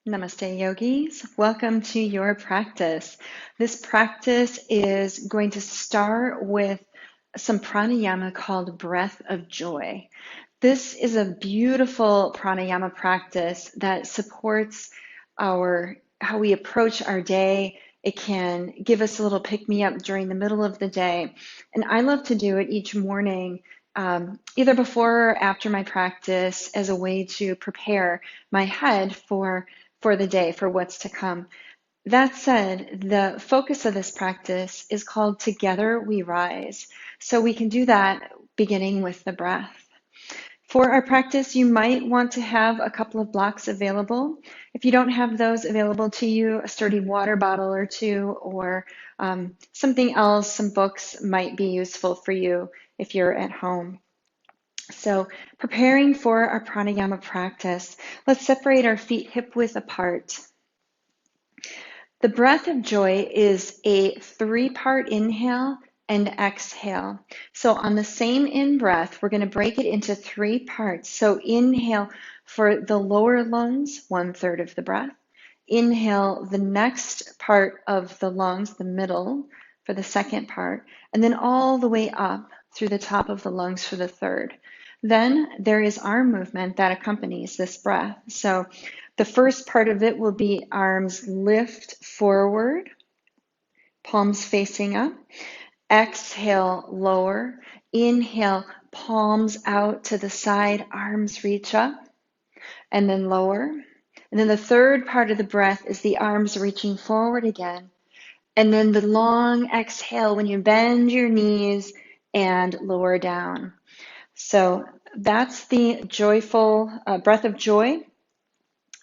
Namaste, yogis. Welcome to your practice. This practice is going to start with some pranayama called breath of joy. This is a beautiful pranayama practice that supports how we approach our day. It can give us a little pick-me-up during the middle of the day. And I love to do it each morning, either before or after my practice, as a way to prepare my head for the day, for what's to come. That said, the focus of this practice is called Together We Rise. So we can do that beginning with the breath. For our practice, you might want to have a couple of blocks available. If you don't have those available to you, a sturdy water bottle or two, or something else, some books might be useful for you if you're at home. So preparing for our pranayama practice, let's separate our feet hip-width apart. The breath of joy is a 3-part inhale and exhale. So on the same in-breath, we're going to break it into 3 parts. So inhale for the lower lungs, 1/3 of the breath. Inhale the next part of the lungs, the middle, for the second part, and then all the way up through the top of the lungs for the third. Then there is arm movement that accompanies this breath. So the first part of it will be arms lift forward, palms facing up. Exhale, lower. Inhale, palms out to the side, arms reach up, and then lower. And then the third part of the breath is the arms reaching forward again. And then the long exhale when you bend your knees and lower down. So that's the joyful breath of joy.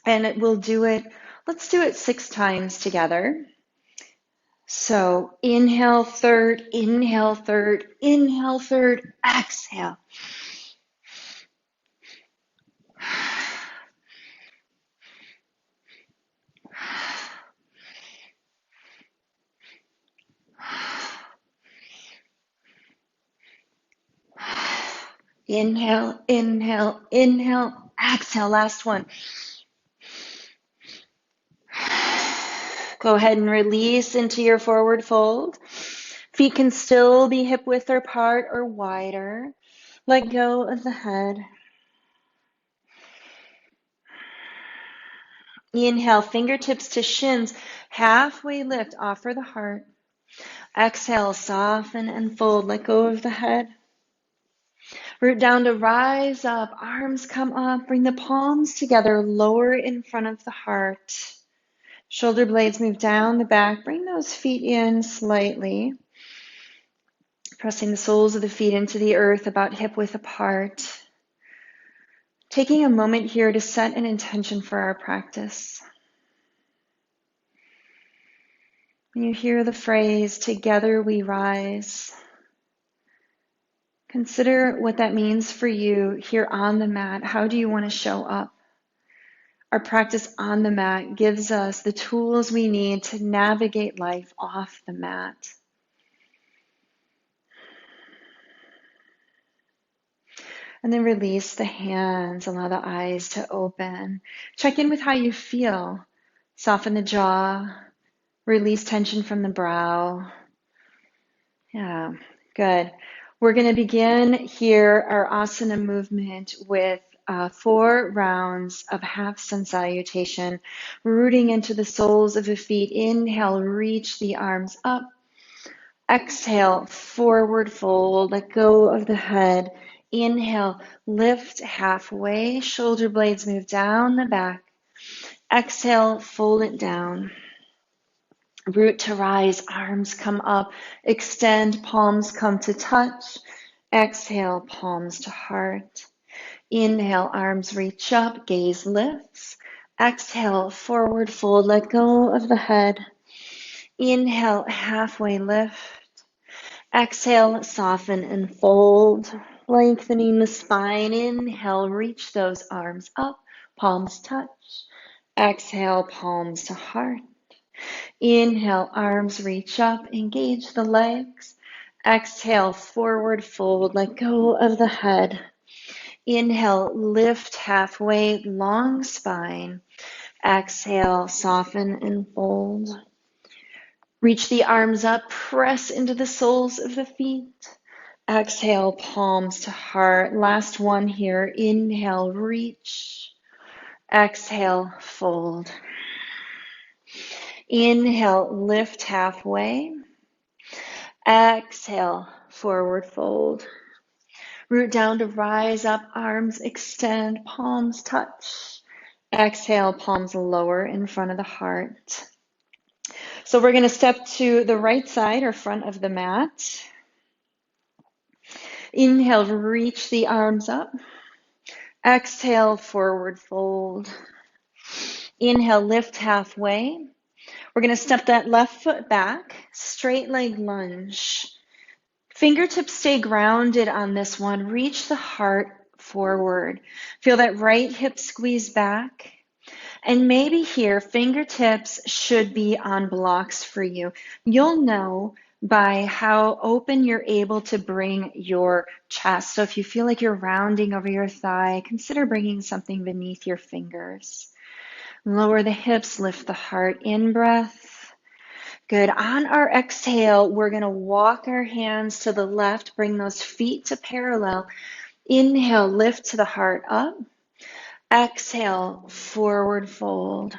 And let's do it 6 times together. So inhale third, inhale third, inhale third, exhale. Inhale, inhale, inhale, exhale. Last one. Go ahead and release into your forward fold. Feet can still be hip width apart or wider. Let go of the head. Inhale, fingertips to shins. Halfway lift, offer the heart. Exhale, soften and fold. Let go of the head. Root down to rise up. Arms come up. Bring the palms together. Lower in front of the heart. Shoulder blades move down the back. Bring those feet in slightly. Pressing the soles of the feet into the earth, about hip width apart. Taking a moment here to set an intention for our practice. When you hear the phrase, "Together we rise," consider what that means for you here on the mat. How do you want to show up? Our practice on the mat gives us the tools we need to navigate life off the mat. And then release the hands, allow the eyes to open. Check in with how you feel. Soften the jaw, release tension from the brow. Yeah, good. We're going to begin here our asana movement with 4 rounds of half sun salutation, rooting into the soles of the feet. Inhale, reach the arms up. Exhale, forward fold, let go of the head. Inhale, lift halfway, shoulder blades move down the back. Exhale, fold it down. Root to rise, arms come up, extend, palms come to touch. Exhale, palms to heart. Inhale, arms reach up, gaze lifts. Exhale, forward fold, let go of the head. Inhale, halfway lift. Exhale, soften and fold, lengthening the spine. Inhale, reach those arms up, palms touch. Exhale, palms to heart. Inhale, arms reach up, engage the legs. Exhale, forward fold, let go of the head. Inhale, lift halfway, long spine. Exhale, soften and fold. Reach the arms up, press into the soles of the feet. Exhale, palms to heart. Last one here. Inhale, reach. Exhale, fold. Inhale, lift halfway. Exhale, forward fold. Root down to rise up, arms extend, palms touch. Exhale, palms lower in front of the heart. So we're going to step to the right side or front of the mat. Inhale, reach the arms up. Exhale, forward fold. Inhale, lift halfway. We're going to step that left foot back, straight leg lunge. Fingertips stay grounded on this one. Reach the heart forward. Feel that right hip squeeze back. And maybe here, fingertips should be on blocks for you. You'll know by how open you're able to bring your chest. So if you feel like you're rounding over your thigh, consider bringing something beneath your fingers. Lower the hips, lift the heart. In breath. Good. On our exhale, we're going to walk our hands to the left, bring those feet to parallel. Inhale, lift to the heart up. Exhale, forward fold.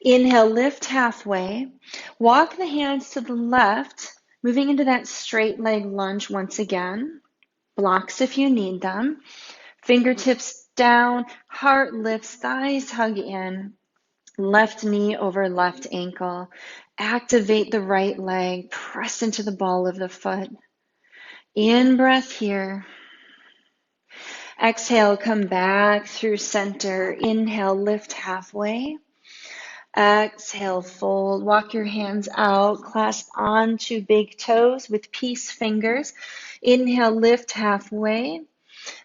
Inhale, lift halfway. Walk the hands to the left, moving into that straight leg lunge once again. Blocks if you need them. Fingertips down, heart lifts, thighs hug in. Left knee over left ankle. Activate the right leg. Press into the ball of the foot. In breath here. Exhale, come back through center. Inhale, lift halfway. Exhale, fold. Walk your hands out. Clasp onto big toes with peace fingers. Inhale, lift halfway.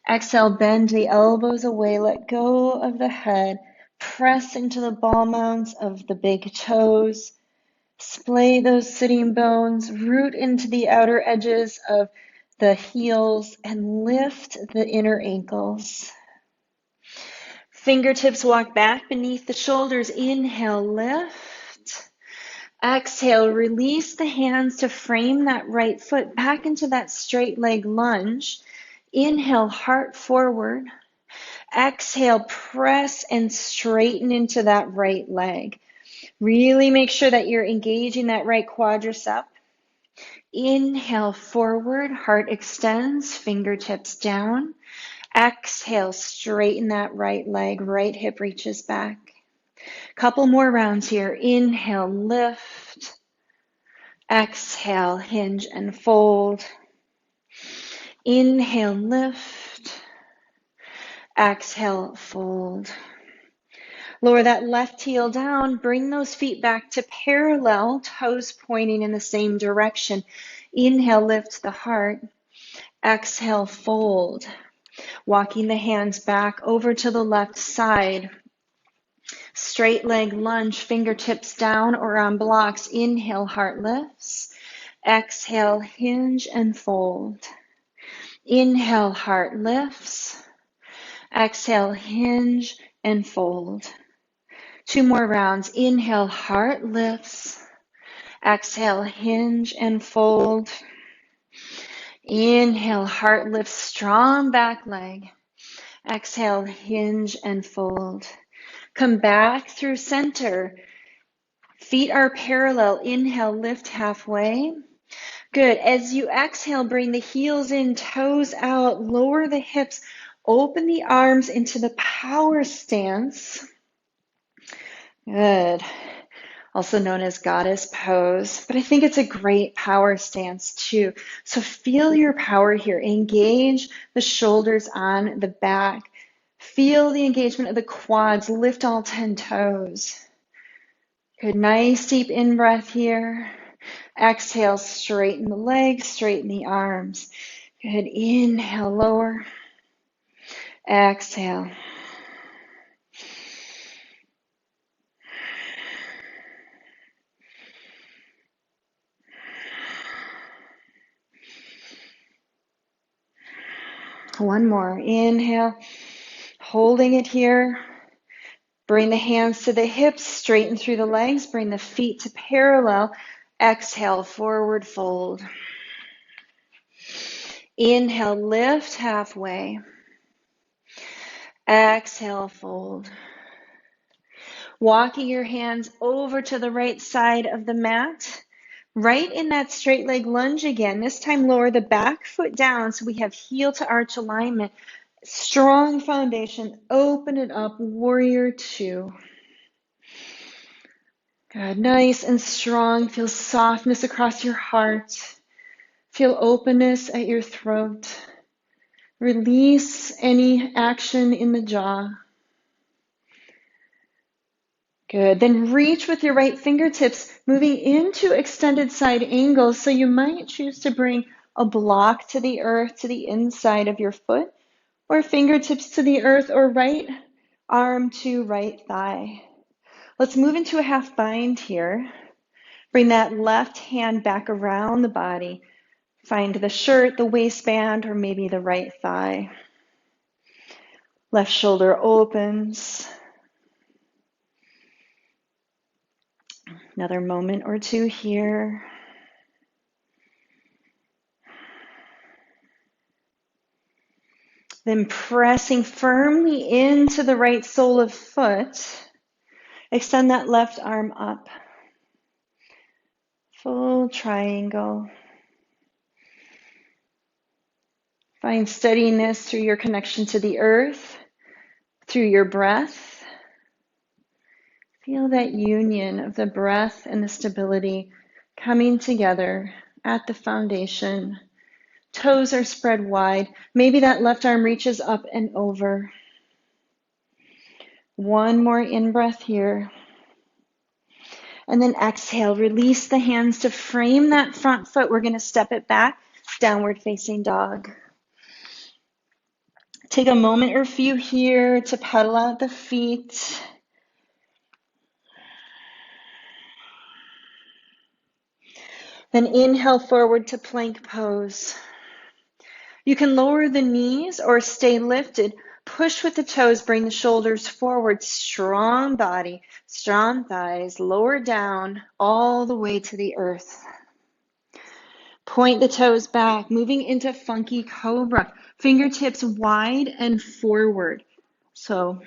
Exhale, bend the elbows away. Let go of the head. Press into the ball mounds of the big toes. Splay those sitting bones. Root into the outer edges of the heels and lift the inner ankles. Fingertips walk back beneath the shoulders. Inhale, lift. Exhale, release the hands to frame that right foot back into that straight leg lunge. Inhale, heart forward. Exhale, press and straighten into that right leg. Really make sure that you're engaging that right quadricep. Inhale, forward, heart extends, fingertips down. Exhale, straighten that right leg, right hip reaches back. Couple more rounds here. Inhale, lift. Exhale, hinge and fold. Inhale, lift. Exhale, fold. Lower that left heel down. Bring those feet back to parallel, toes pointing in the same direction. Inhale, lift the heart. Exhale, fold. Walking the hands back over to the left side. Straight leg lunge, fingertips down or on blocks. Inhale, heart lifts. Exhale, hinge and fold. Inhale, heart lifts. Exhale, hinge and fold. Two more rounds. Inhale, heart lifts. Exhale, hinge and fold. Inhale, heart lifts, strong back leg. Exhale, hinge and fold. Come back through center. Feet are parallel. Inhale, lift halfway. Good. As you exhale, bring the heels in, toes out, lower the hips, open the arms into the power stance. Good. Also known as goddess pose, but I think it's a great power stance too. So feel your power here. Engage the shoulders on the back. Feel the engagement of the quads. Lift all 10 toes. Good. Nice deep in-breath here. Exhale, straighten the legs, straighten the arms. Good. Inhale, lower. Exhale. One more. Inhale, holding it here. Bring the hands to the hips, straighten through the legs, bring the feet to parallel. Exhale, forward fold. Inhale, lift halfway. Exhale, fold. Walking your hands over to the right side of the mat. Right in that straight leg lunge again. This time lower the back foot down so we have heel to arch alignment. Strong foundation. Open it up. Warrior two. Good. Nice and strong. Feel softness across your heart. Feel openness at your throat. Release any action in the jaw. Good. Then reach with your right fingertips, moving into extended side angles. So you might choose to bring a block to the earth, to the inside of your foot, or fingertips to the earth, or right arm to right thigh. Let's move into a half bind here. Bring that left hand back around the body. Find the shirt, the waistband, or maybe the right thigh. Left shoulder opens. Another moment or two here. Then pressing firmly into the right sole of foot. Extend that left arm up. Full triangle. Find steadiness through your connection to the earth, through your breath. Feel that union of the breath and the stability coming together at the foundation. Toes are spread wide. Maybe that left arm reaches up and over. One more in-breath here. And then exhale, release the hands to frame that front foot. We're going to step it back, downward facing dog. Take a moment or few here to pedal out the feet. Then inhale forward to plank pose. You can lower the knees or stay lifted. Push with the toes, bring the shoulders forward. Strong body, strong thighs, lower down all the way to the earth. Point the toes back, moving into funky cobra. Fingertips wide and forward. So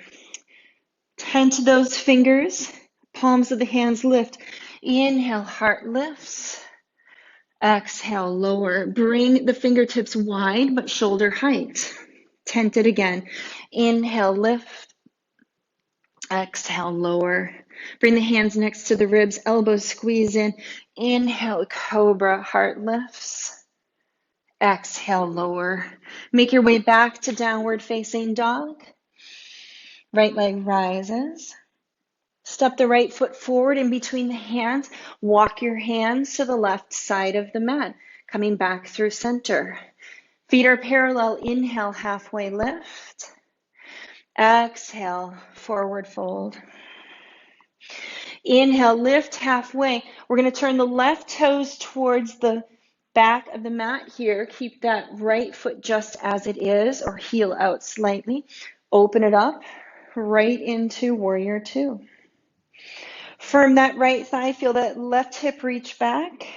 tent those fingers, palms of the hands lift. Inhale, heart lifts. Exhale, lower. Bring the fingertips wide but shoulder height. Tent it again. Inhale, lift. Exhale, lower. Bring the hands next to the ribs, elbows squeeze in. Inhale, cobra, heart lifts. Exhale, lower. Make your way back to downward facing dog. Right leg rises. Step the right foot forward in between the hands. Walk your hands to the left side of the mat, coming back through center. Feet are parallel. Inhale, halfway lift. Exhale, forward fold. Inhale, lift halfway. We're going to turn the left toes towards the back of the mat here. Keep that right foot just as it is, or heel out slightly. Open it up right into warrior two. Firm that right thigh. Feel that left hip reach back.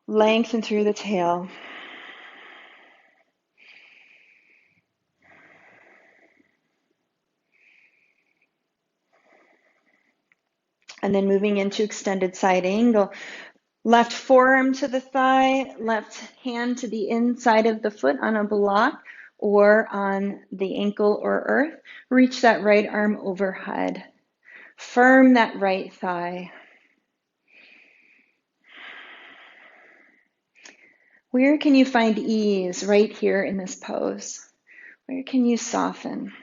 Lengthen through the tail. And then moving into extended side angle. Left forearm to the thigh, left hand to the inside of the foot on a block or on the ankle or earth. Reach that right arm overhead. Firm that right thigh. Where can you find ease right here in this pose? Where can you soften?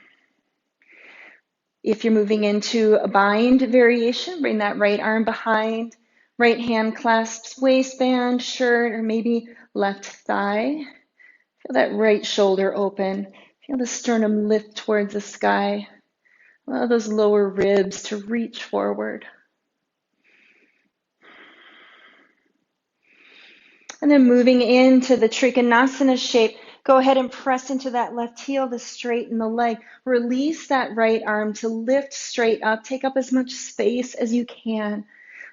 If you're moving into a bind variation, bring that right arm behind. Right hand clasps waistband, shirt, or maybe left thigh. Feel that right shoulder open. Feel the sternum lift towards the sky. Allow those lower ribs to reach forward. And then moving into the Trikonasana shape, Go ahead and press into that left heel to straighten the leg. Release that right arm to lift straight up. Take up as much space as you can.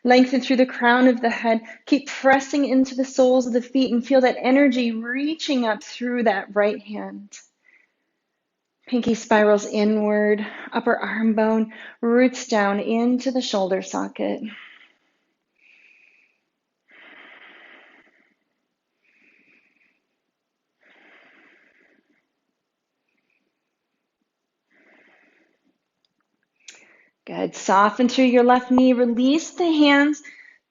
Lengthen through the crown of the head. Keep pressing into the soles of the feet and feel that energy reaching up through that right hand. Pinky spirals inward, upper arm bone roots down into the shoulder socket. Good. Soften through your left knee. Release the hands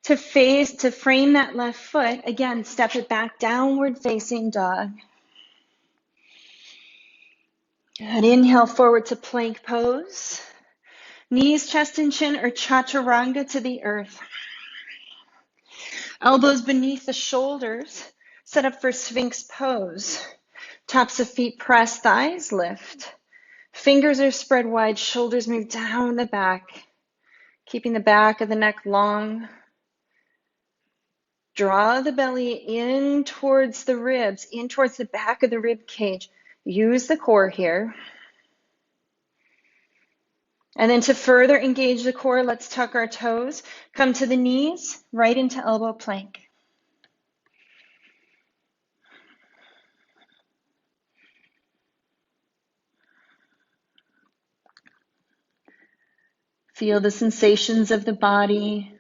to frame that left foot. Again, step it back, downward facing dog. Good. Inhale forward to plank pose. Knees, chest, and chin or chaturanga to the earth. Elbows beneath the shoulders. Set up for Sphinx pose. Tops of feet press, thighs lift. Fingers are spread wide, shoulders move down the back, keeping the back of the neck long. Draw the belly in towards the ribs, in towards the back of the rib cage. Use the core here. And then to further engage the core, let's tuck our toes. Come to the knees, right into elbow plank. Feel the sensations of the body.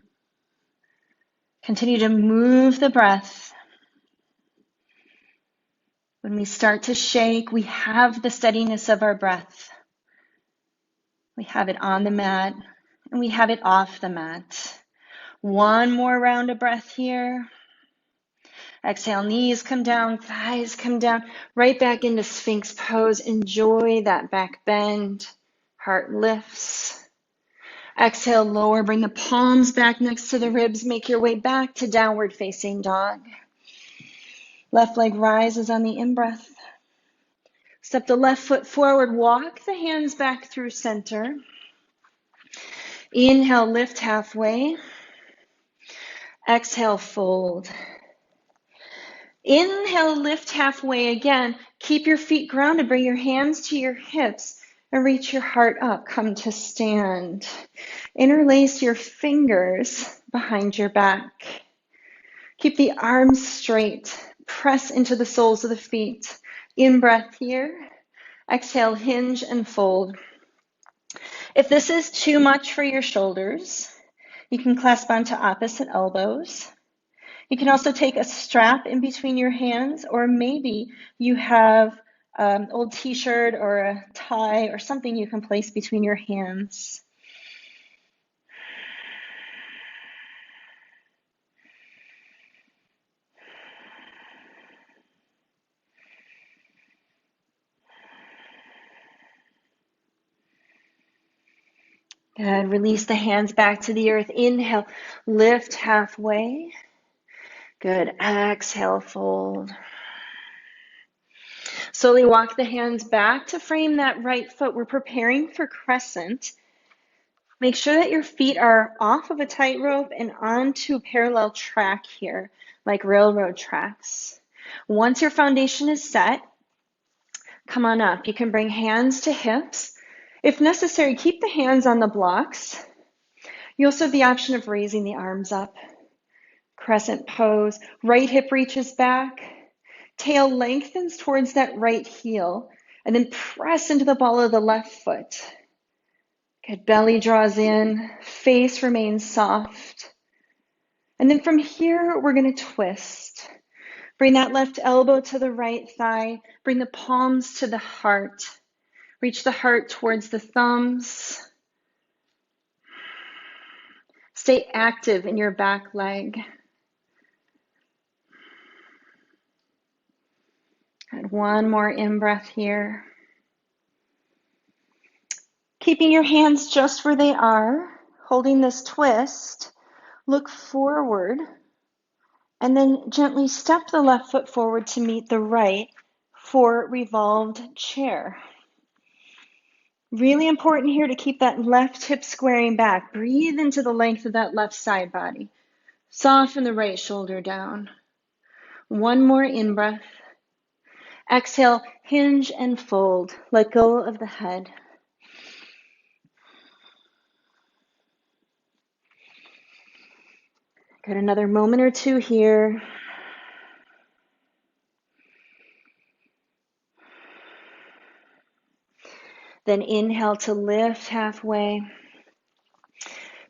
Continue to move the breath. When we start to shake, we have the steadiness of our breath. We have it on the mat and we have it off the mat. One more round of breath here. Exhale, knees come down, thighs come down, right back into Sphinx pose. Enjoy that back bend. Heart lifts. Exhale, lower, bring the palms back next to the ribs. Make your way back to downward facing dog. Left leg rises on the in-breath. Step the left foot forward, walk the hands back through center. Inhale, lift halfway. Exhale, fold. Inhale, lift halfway again. Keep your feet grounded. Bring your hands to your hips and reach your heart up. Come to stand. Interlace your fingers behind your back. Keep the arms straight. Press into the soles of the feet. In breath here. Exhale, hinge and fold. If this is too much for your shoulders, you can clasp onto opposite elbows. You can also take a strap in between your hands, or maybe you have an old t-shirt or a tie or something you can place between your hands. Good. Release the hands back to the earth. Inhale, lift halfway. Good. Exhale, fold. Slowly walk the hands back to frame that right foot. We're preparing for crescent. Make sure that your feet are off of a tightrope and onto parallel track here, like railroad tracks. Once your foundation is set, come on up. You can bring hands to hips. If necessary, keep the hands on the blocks. You also have the option of raising the arms up. Crescent pose. Right hip reaches back. Tail lengthens towards that right heel. And then press into the ball of the left foot. Good. Belly draws in. Face remains soft. And then from here, we're going to twist. Bring that left elbow to the right thigh. Bring the palms to the heart. Reach the heart towards the thumbs. Stay active in your back leg. And one more in-breath here. Keeping your hands just where they are, holding this twist, look forward, and then gently step the left foot forward to meet the right for revolved chair. Really important here to keep that left hip squaring back. Breathe into the length of that left side body. Soften the right shoulder down. One more in-breath. Exhale, hinge and fold. Let go of the head. Got another moment or two here. Then inhale to lift halfway.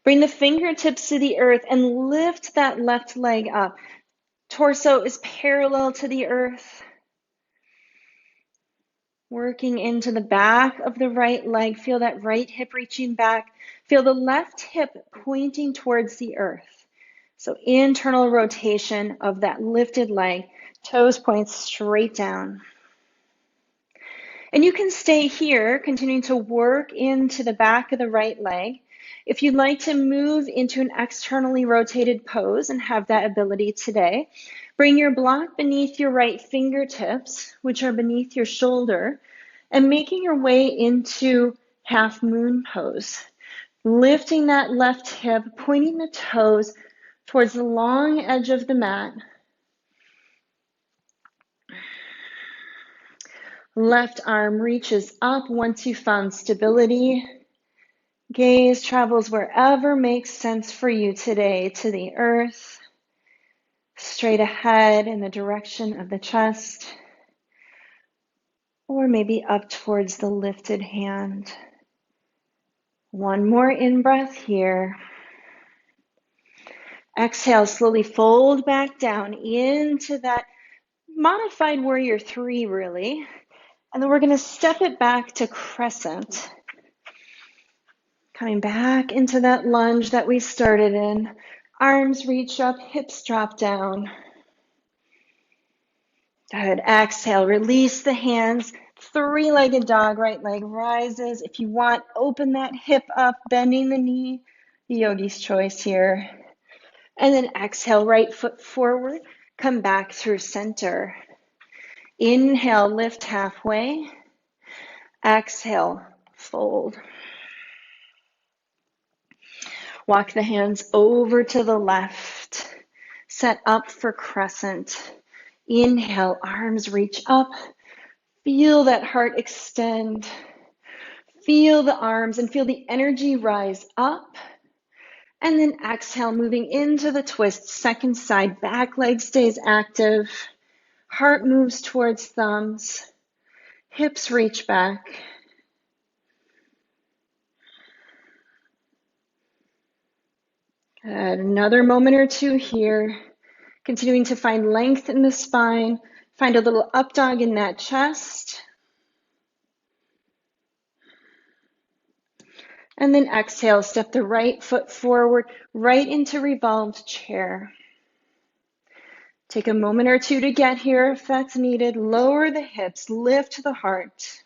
Bring the fingertips to the earth and lift that left leg up. Torso is parallel to the earth. Working into the back of the right leg. Feel that right hip reaching back. Feel the left hip pointing towards the earth. So internal rotation of that lifted leg. Toes point straight down. And you can stay here, continuing to work into the back of the right leg. If you'd like to move into an externally rotated pose and have that ability today, bring your block beneath your right fingertips, which are beneath your shoulder, and making your way into half moon pose. Lifting that left hip, pointing the toes towards the long edge of the mat. Left arm reaches up once you found stability. Gaze travels wherever makes sense for you today, to the earth, straight ahead in the direction of the chest, or maybe up towards the lifted hand. One more in-breath here. Exhale, slowly fold back down into that modified warrior 3, really. And then we're going to step it back to crescent. Coming back into that lunge that we started in. Arms reach up, hips drop down. Good. Exhale, release the hands. Three-legged dog, right leg rises. If you want, open that hip up, bending the knee. Yogi's choice here. And then exhale, right foot forward. Come back through center. Inhale, lift halfway. Exhale, fold. Walk the hands over to the left. Set up for crescent. Inhale, arms reach up. Feel that heart extend. Feel the arms and feel the energy rise up. And then exhale, moving into the twist. Second side, back leg stays active. Heart moves towards thumbs. Hips reach back. Good. Another moment or two here. Continuing to find length in the spine. Find a little up dog in that chest. And then exhale, step the right foot forward, right into revolved chair. Take a moment or two to get here if that's needed. Lower the hips, lift the heart.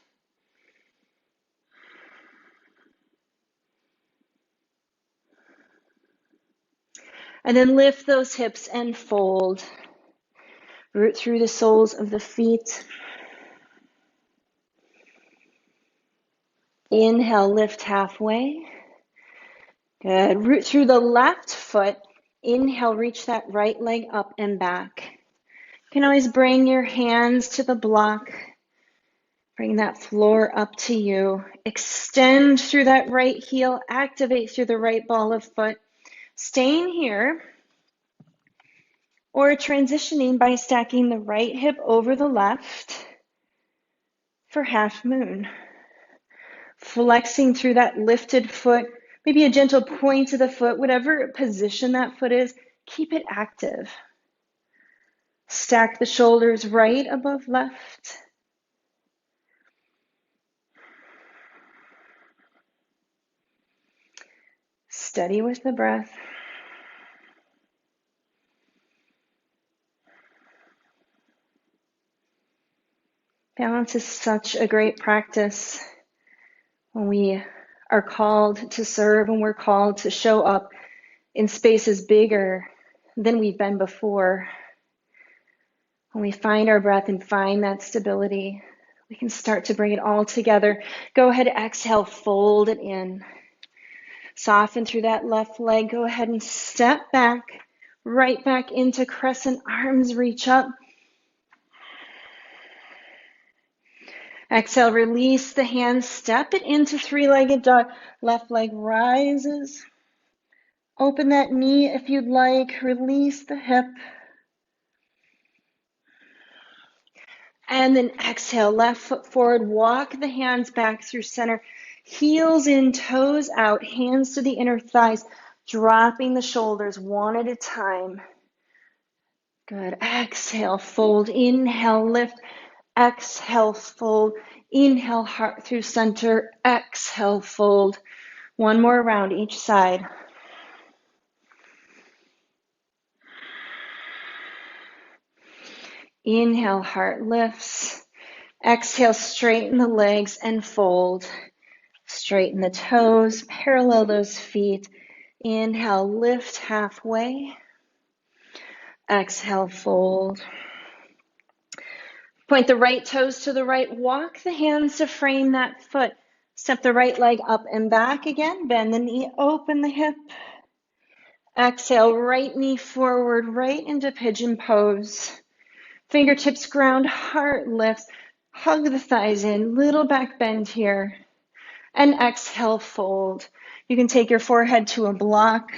And then lift those hips and fold. Root through the soles of the feet. Inhale, lift halfway. Good. Root through the left foot. Inhale, reach that right leg up and back. You can always bring your hands to the block. Bring that floor up to you. Extend through that right heel. Activate through the right ball of foot. Staying here or transitioning by stacking the right hip over the left for half moon. Flexing through that lifted foot, maybe a gentle point to the foot, whatever position that foot is, keep it active. Stack the shoulders right above left. Steady with the breath. Balance is such a great practice when we are called to serve, when we're called to show up in spaces bigger than we've been before. When we find our breath and find that stability, we can start to bring it all together. Go ahead, exhale, fold it in. Soften through that left leg. Go ahead and step back, right back into crescent. Arms reach up. Exhale, release the hands, step it into three-legged dog. Left leg rises. Open that knee if you'd like. Release the hip. And then exhale, left foot forward. Walk the hands back through center. Heels in, toes out, hands to the inner thighs. Dropping the shoulders one at a time. Good. Exhale, fold. Inhale, lift. Exhale, fold. Inhale, heart through center. Exhale, fold. One more round each side. Inhale, heart lifts. Exhale, straighten the legs and fold. Straighten the toes, parallel those feet. Inhale, lift halfway. Exhale, fold. Point the right toes to the right. Walk the hands to frame that foot. Step the right leg up and back again. Bend the knee, open the hip. Exhale, right knee forward, right into pigeon pose. Fingertips ground, heart lifts. Hug the thighs in, little back bend here. And exhale, fold. You can take your forehead to a block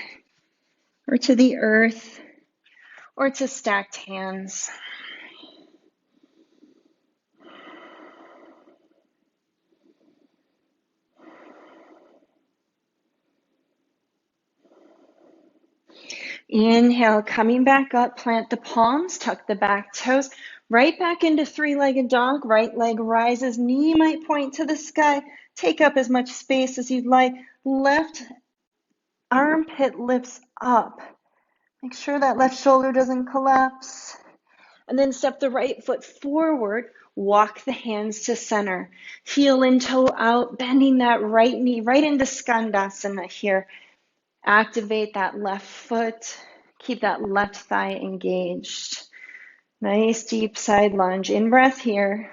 or to the earth or to stacked hands. Inhale, coming back up, plant the palms, tuck the back toes, right back into three-legged dog. Right leg rises, knee might point to the sky. Take up as much space as you'd like. Left armpit lifts up. Make sure that left shoulder doesn't collapse. And then step the right foot forward. Walk the hands to center. Heel in, toe out, bending that right knee right into skandasana here. Activate that left foot. Keep that left thigh engaged. Nice deep side lunge. In breath here.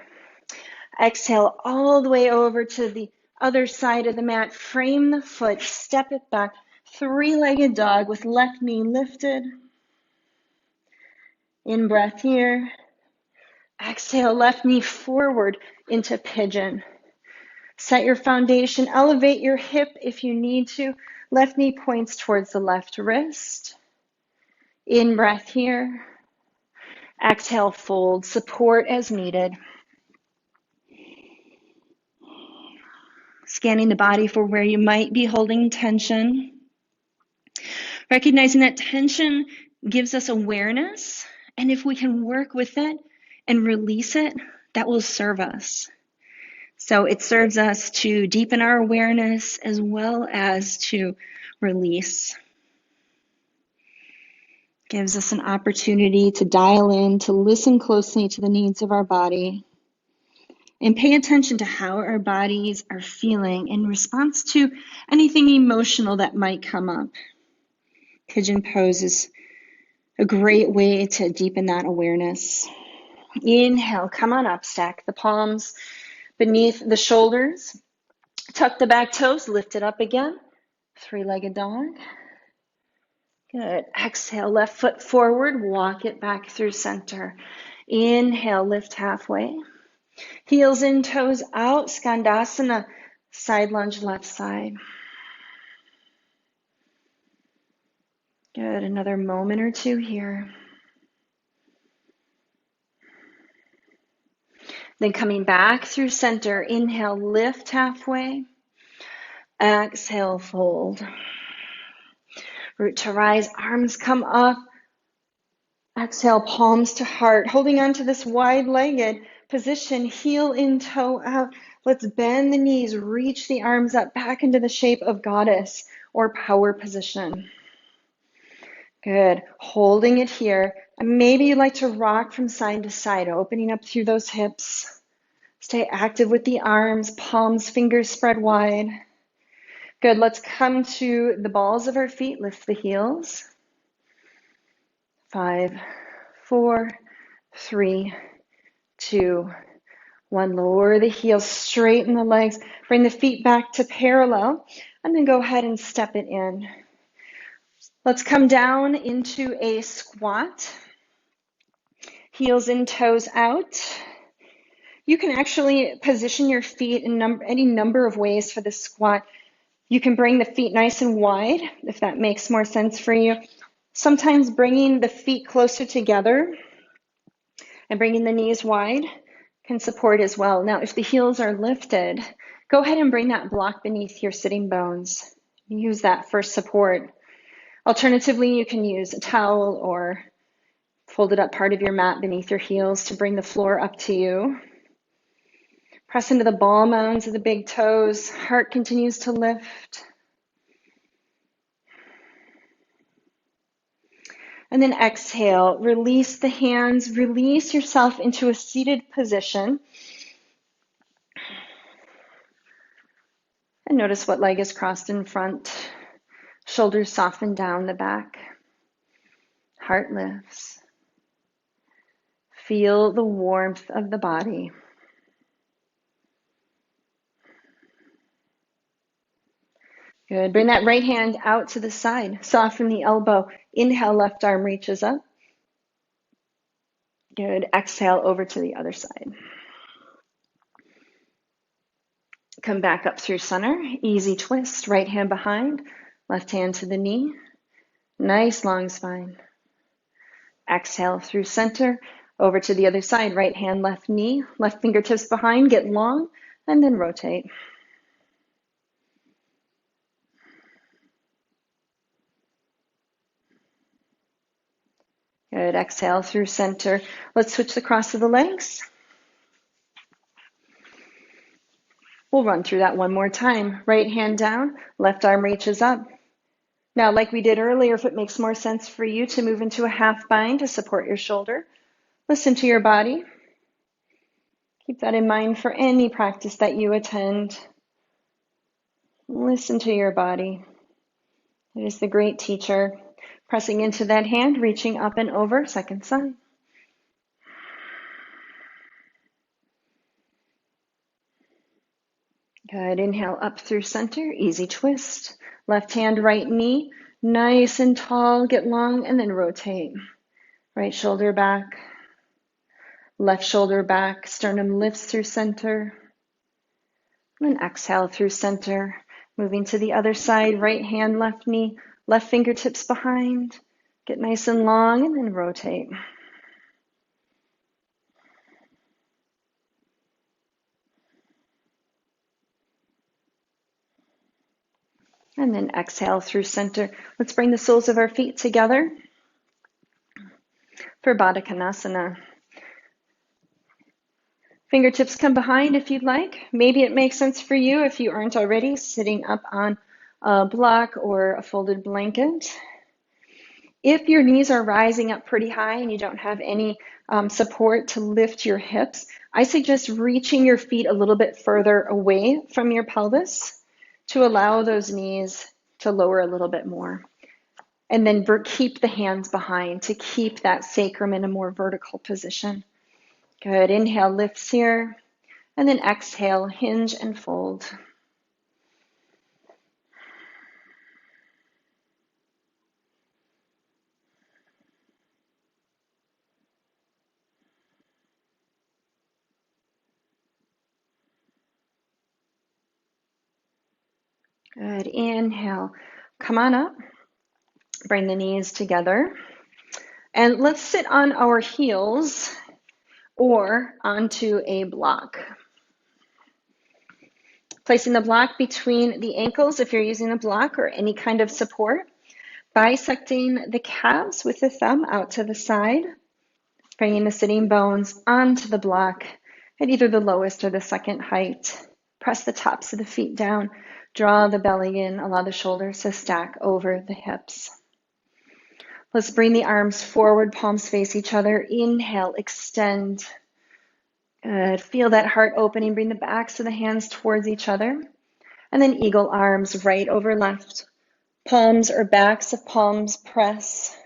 Exhale all the way over to the other side of the mat. Frame the foot. Step it back. Three-legged dog with left knee lifted. In breath here. Exhale, left knee forward into pigeon. Set your foundation. Elevate your hip if you need to. Left knee points towards the left wrist. In breath here. Exhale, fold. Support as needed. Scanning the body for where you might be holding tension. Recognizing that tension gives us awareness, and if we can work with it and release it, that will serve us. So it serves us to deepen our awareness as well as to release. Gives us an opportunity to dial in, to listen closely to the needs of our body, and pay attention to how our bodies are feeling in response to anything emotional that might come up. Pigeon pose is a great way to deepen that awareness. Inhale, come on up, stack the palms beneath the shoulders. Tuck the back toes, lift it up again. Three-legged dog. Good. Exhale, left foot forward, walk it back through center. Inhale, lift halfway. Heels in, toes out, skandasana, side lunge, left side. Good, another moment or two here. Then coming back through center, inhale, lift halfway. Exhale, fold. Root to rise, arms come up. Exhale, palms to heart. Holding on to this wide-legged position, heel in, toe out. Let's bend the knees, reach the arms up back into the shape of goddess or power position. Good. Holding it here. And maybe you'd like to rock from side to side, opening up through those hips. Stay active with the arms, palms, fingers spread wide. Good. Let's come to the balls of our feet. Lift the heels. 5, 4, 3, 2, 1. Lower the heels, straighten the legs, bring the feet back to parallel, and then go ahead and step it in. Let's come down into a squat. Heels in, toes out. You can actually position your feet in any number of ways for this squat. You can bring the feet nice and wide, if that makes more sense for you. Sometimes bringing the feet closer together and bringing the knees wide can support as well. Now, if the heels are lifted, go ahead and bring that block beneath your sitting bones. Use that for support. Alternatively, you can use a towel or folded up part of your mat beneath your heels to bring the floor up to you. Press into the ball mounds of the big toes. Heart continues to lift. And then exhale, release the hands, release yourself into a seated position. And notice what leg is crossed in front. Shoulders soften down the back. Heart lifts. Feel the warmth of the body. Good. Bring that right hand out to the side. Soften the elbow. Inhale, left arm reaches up. Good. Exhale over to the other side. Come back up through center. Easy twist. Right hand behind. Left hand to the knee. Nice long spine. Exhale through center. Over to the other side. Right hand, left knee. Left fingertips behind. Get long. And then rotate. Good. Exhale through center. Let's switch the cross of the legs. We'll run through that one more time. Right hand down, left arm reaches up. Now, like we did earlier, if it makes more sense for you to move into a half bind to support your shoulder, listen to your body. Keep that in mind for any practice that you attend. Listen to your body. It is the great teacher. Pressing into that hand, reaching up and over, second side. Good. Inhale up through center, easy twist. Left hand, right knee, nice and tall, get long, and then rotate. Right shoulder back, left shoulder back, sternum lifts through center. And then exhale through center. Moving to the other side, right hand, left knee, left fingertips behind. Get nice and long, and then rotate. And then exhale through center. Let's bring the soles of our feet together for Baddha Konasana. Fingertips come behind if you'd like. Maybe it makes sense for you if you aren't already sitting up on a block or a folded blanket. If your knees are rising up pretty high and you don't have any support to lift your hips, I suggest reaching your feet a little bit further away from your pelvis to allow those knees to lower a little bit more. And then keep the hands behind to keep that sacrum in a more vertical position. Good. Inhale, lifts here. And then exhale, hinge and fold. Good. Inhale. Come on up. Bring the knees together. And let's sit on our heels or onto a block. Placing the block between the ankles if you're using the block or any kind of support. Bisecting the calves with the thumb out to the side. Bringing the sitting bones onto the block at either the lowest or the second height. Press the tops of the feet down. Draw the belly in. Allow the shoulders to stack over the hips. Let's bring the arms forward, palms face each other. Inhale, extend. Good. Feel that heart opening. Bring the backs of the hands towards each other. And then eagle arms right over left. Palms or backs of palms press.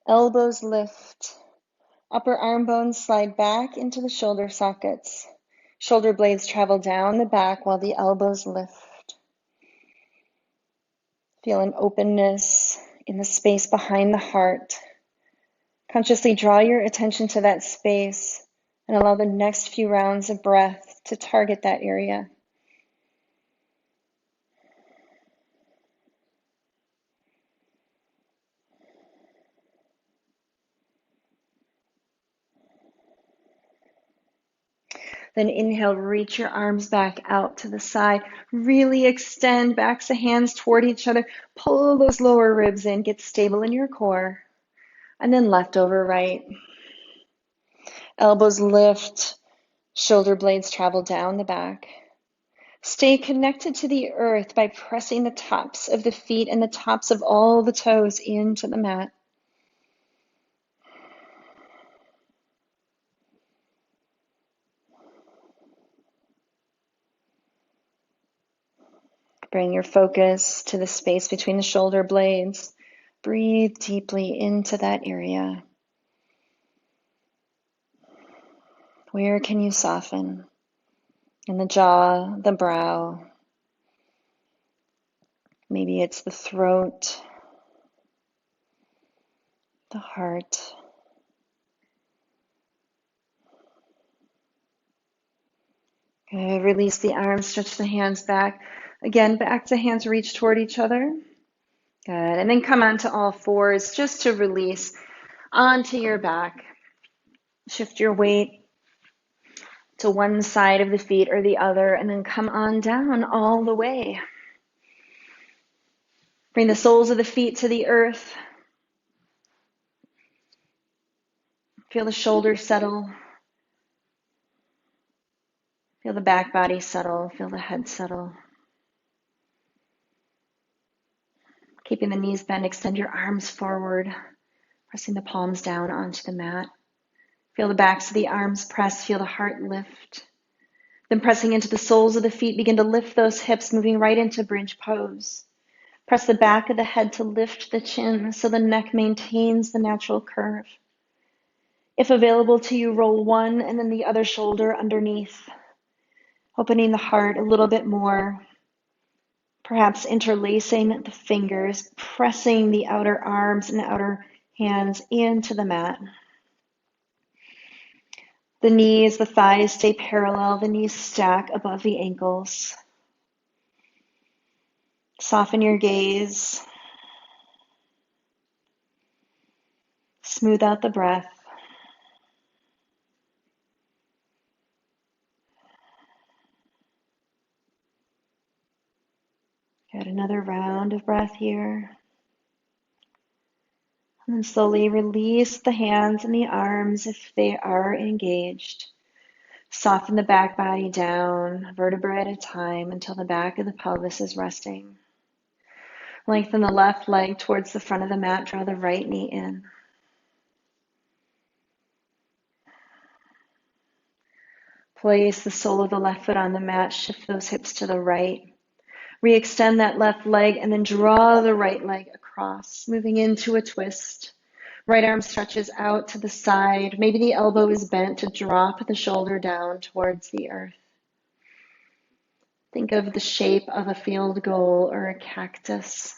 Elbows lift. Upper arm bones slide back into the shoulder sockets. Shoulder blades travel down the back while the elbows lift. Feel an openness in the space behind the heart. Consciously draw your attention to that space And allow the next few rounds of breath to target that area. Then inhale, reach your arms back out to the side. Really extend backs of hands toward each other. Pull those lower ribs in. Get stable in your core. And then left over right. Elbows lift. Shoulder blades travel down the back. Stay connected to the earth by pressing the tops of the feet and the tops of all the toes into the mat. Bring your focus to the space between the shoulder blades. Breathe deeply into that area. Where can you soften? In the jaw, the brow. Maybe it's the throat, the heart. Good. Release the arms, stretch the hands back. Again, back to hands reach toward each other. Good. And then come onto all fours just to release onto your back. Shift your weight to one side of the feet or the other, and then come on down all the way. Bring the soles of the feet to the earth. Feel the shoulders settle. Feel the back body settle. Feel the head settle. Keeping the knees bent, extend your arms forward, pressing the palms down onto the mat. Feel the backs of the arms press. Feel the heart lift. Then pressing into the soles of the feet, begin to lift those hips, moving right into bridge pose. Press the back of the head to lift the chin so the neck maintains the natural curve. If available to you, roll one and then the other shoulder underneath, opening the heart a little bit more, perhaps interlacing the fingers, pressing the outer arms and outer hands into the mat. The knees, the thighs stay parallel, the knees stack above the ankles. Soften your gaze. Smooth out the breath. Get another round of breath here. And then slowly release the hands and the arms if they are engaged. Soften the back body down, vertebra at a time, until the back of the pelvis is resting. Lengthen the left leg towards the front of the mat. Draw the right knee in. Place the sole of the left foot on the mat. Shift those hips to the right. Re-extend that left leg and then draw the right leg across, moving into a twist. Right arm stretches out to the side. Maybe the elbow is bent to drop the shoulder down towards the earth. Think of the shape of a field goal or a cactus.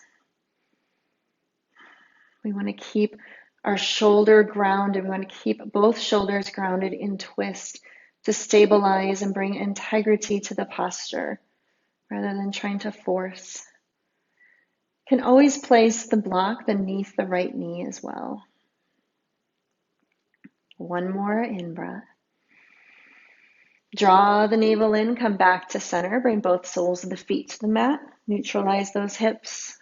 We want to keep our shoulder grounded. We want to keep both shoulders grounded in twist to stabilize and bring integrity to the posture rather than trying to force. Can always place the block beneath the right knee as well. One more in-breath. Draw the navel in, come back to center. Bring both soles of the feet to the mat. Neutralize those hips.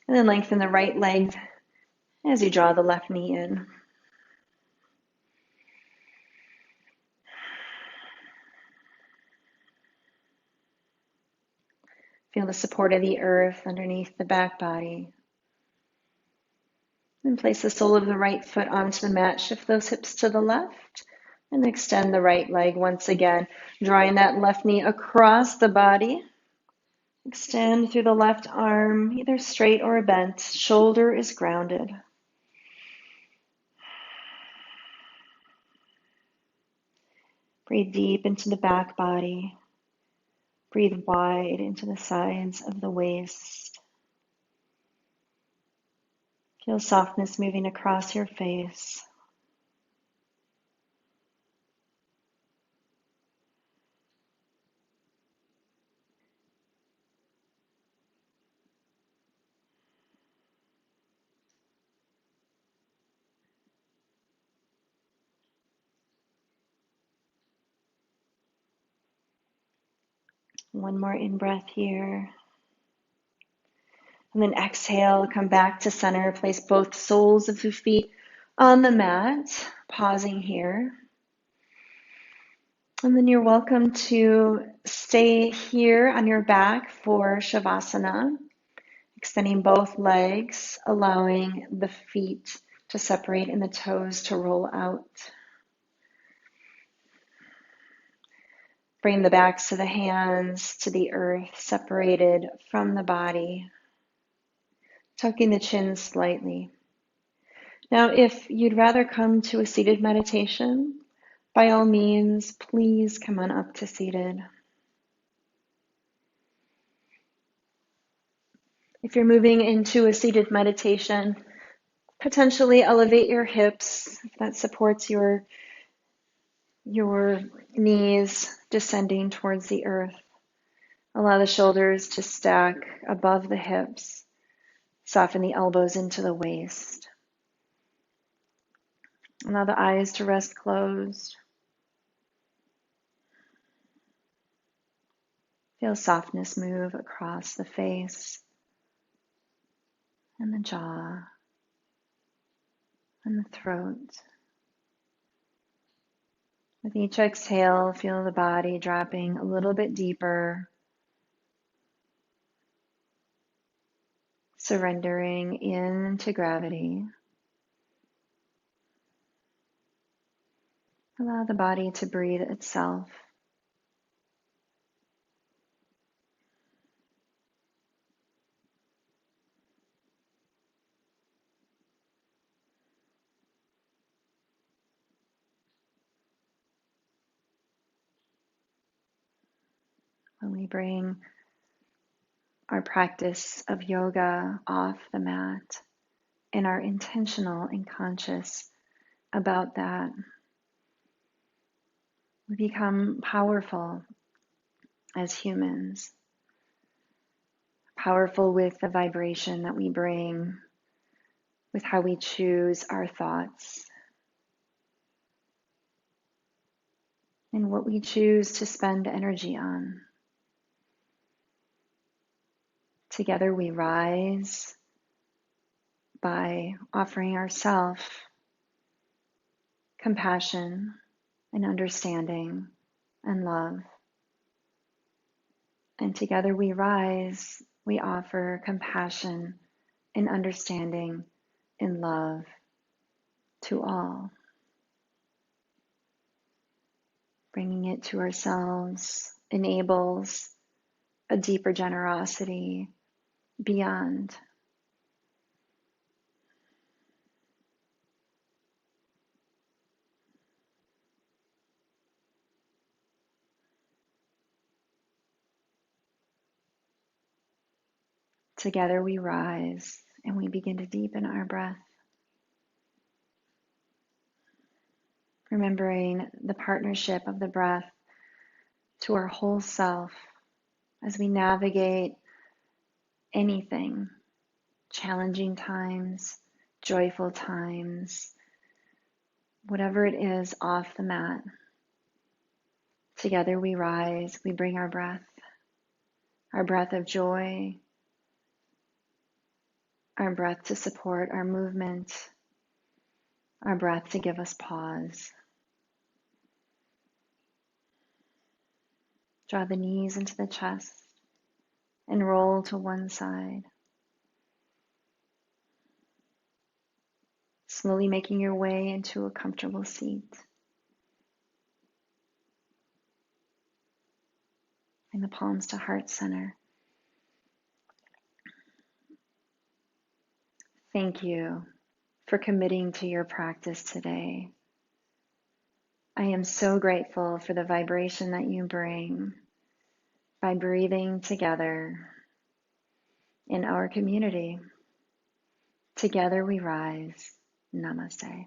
And then lengthen the right leg as you draw the left knee in. Feel the support of the earth underneath the back body. Then place the sole of the right foot onto the mat. Shift those hips to the left and extend the right leg once again. Drawing that left knee across the body. Extend through the left arm, either straight or bent. Shoulder is grounded. Breathe deep into the back body. Breathe wide into the sides of the waist. Feel softness moving across your face. One more in-breath here. And then exhale, come back to center. Place both soles of the feet on the mat, pausing here. And then you're welcome to stay here on your back for Shavasana, extending both legs, allowing the feet to separate and the toes to roll out. Bring the backs of the hands to the earth, separated from the body, tucking the chin slightly. Now, if you'd rather come to a seated meditation, by all means, please come on up to seated. If you're moving into a seated meditation, potentially elevate your hips if that supports your knees descending towards the earth. Allow the shoulders to stack above the hips. Soften the elbows into the waist. Allow the eyes to rest closed. Feel softness move across the face and the jaw and the throat. With each exhale, feel the body dropping a little bit deeper, surrendering into gravity. Allow the body to breathe itself. When we bring our practice of yoga off the mat and are intentional and conscious about that, we become powerful as humans, powerful with the vibration that we bring, with how we choose our thoughts, and what we choose to spend energy on. Together we rise by offering ourselves compassion and understanding and love. And together we rise, we offer compassion and understanding and love to all. Bringing it to ourselves enables a deeper generosity beyond. Together we rise and we begin to deepen our breath, remembering the partnership of the breath to our whole self as we navigate anything, challenging times, joyful times, whatever it is off the mat. Together we rise, we bring our breath of joy, our breath to support our movement, our breath to give us pause. Draw the knees into the chest and roll to one side. Slowly making your way into a comfortable seat. Bring the palms to heart center. Thank you for committing to your practice today. I am so grateful for the vibration that you bring by breathing together in our community. Together we rise. Namaste.